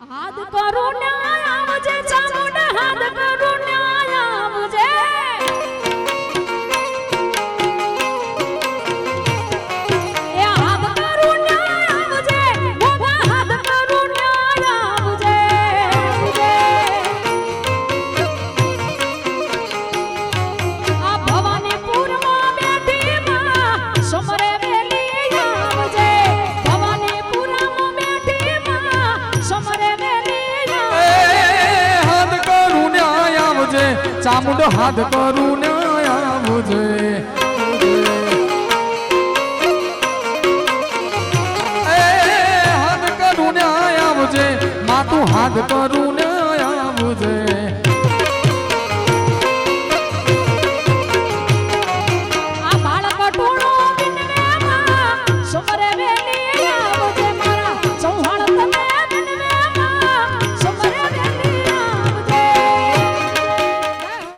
હાથ કરું ન્યાય આવજે ચામુંડા હાથ કરું ન્યાય આવજે એ હાથ કરું ન્યાય આવજે મોભા હાથ કરું ન્યાય આવજે આ ભવાનીપુરમાં બેઠી માં સમરે વેલી આવજે ભવાનીપુરમાં બેઠી માં સમરે ચામુંડો હાથ કરું ને આવજે હાથ કરું ને આવજે માતું હાથ કરું ને આવજે